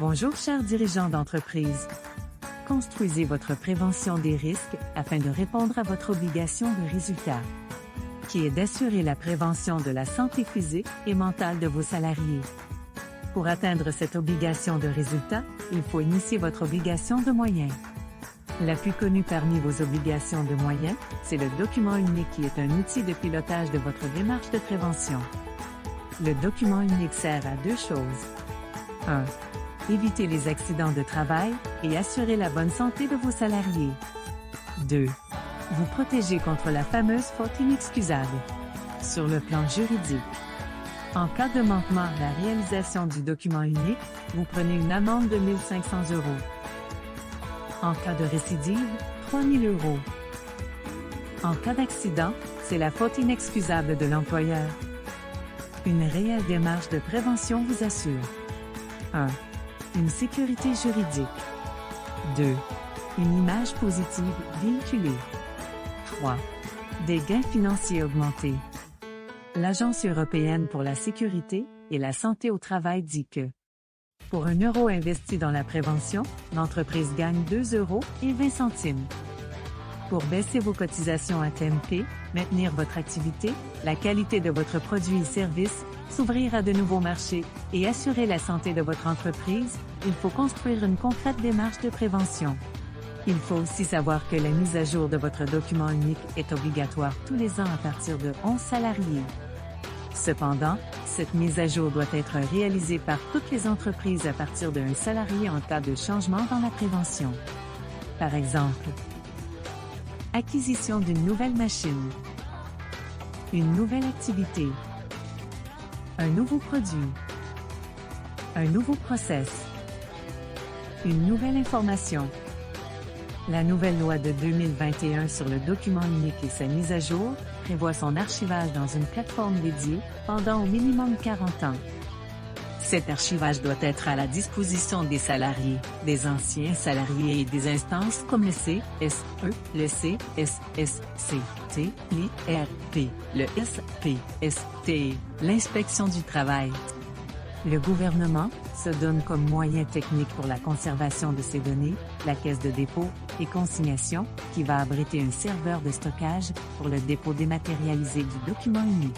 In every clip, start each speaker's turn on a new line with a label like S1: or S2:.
S1: Bonjour chers dirigeants d'entreprise. Construisez votre prévention des risques afin de répondre à votre obligation de résultat, qui est d'assurer la prévention de la santé physique et mentale de vos salariés. Pour atteindre cette obligation de résultat, il faut initier votre obligation de moyens. La plus connue parmi vos obligations de moyens, c'est le document unique qui est un outil de pilotage de votre démarche de prévention. Le document unique sert à deux choses. 1. Éviter les accidents de travail et assurer la bonne santé de vos salariés. 2. Vous protéger contre la fameuse faute inexcusable. Sur le plan juridique, en cas de manquement à la réalisation du document unique, vous prenez une amende de 1 500 €. En cas de récidive, 3 000 €. En cas d'accident, c'est la faute inexcusable de l'employeur. Une réelle démarche de prévention vous assure 1. Une sécurité juridique. 2. Une image positive véhiculée. 3. Des gains financiers augmentés. L'Agence européenne pour la sécurité et la santé au travail dit que pour 1 euro investi dans la prévention, l'entreprise gagne 2,20 €. Pour baisser vos cotisations à TMP, maintenir votre activité, la qualité de votre produit et service, s'ouvrir à de nouveaux marchés et assurer la santé de votre entreprise, il faut construire une concrète démarche de prévention. Il faut aussi savoir que la mise à jour de votre document unique est obligatoire tous les ans à partir de 11 salariés. Cependant, cette mise à jour doit être réalisée par toutes les entreprises à partir d'un salarié en cas de changement dans la prévention. Par exemple, acquisition d'une nouvelle machine, une nouvelle activité, un nouveau produit, un nouveau process, une nouvelle information. La nouvelle loi de 2021 sur le document unique et sa mise à jour prévoit son archivage dans une plateforme dédiée pendant au minimum 40 ans. Cet archivage doit être à la disposition des salariés, des anciens salariés et des instances comme le CSE, le CSSCT, l'IRP, le SPST, l'inspection du travail. Le gouvernement se donne comme moyen technique pour la conservation de ces données, la caisse de dépôt et consignation, qui va abriter un serveur de stockage pour le dépôt dématérialisé du document unique.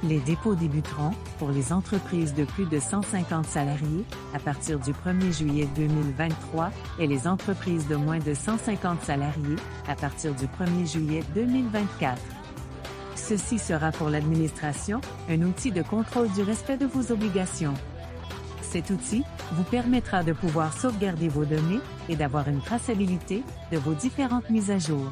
S1: Les dépôts débuteront, pour les entreprises de plus de 150 salariés, à partir du 1er juillet 2023 et les entreprises de moins de 150 salariés, à partir du 1er juillet 2024. Ceci sera pour l'administration un outil de contrôle du respect de vos obligations. Cet outil vous permettra de pouvoir sauvegarder vos données et d'avoir une traçabilité de vos différentes mises à jour.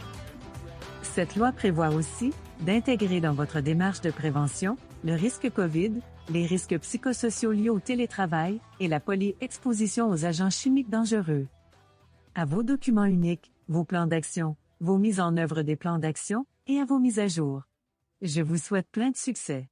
S1: Cette loi prévoit aussi d'intégrer dans votre démarche de prévention le risque COVID, les risques psychosociaux liés au télétravail et la polyexposition aux agents chimiques dangereux. À vos documents uniques, vos plans d'action, vos mises en œuvre des plans d'action et à vos mises à jour. Je vous souhaite plein de succès.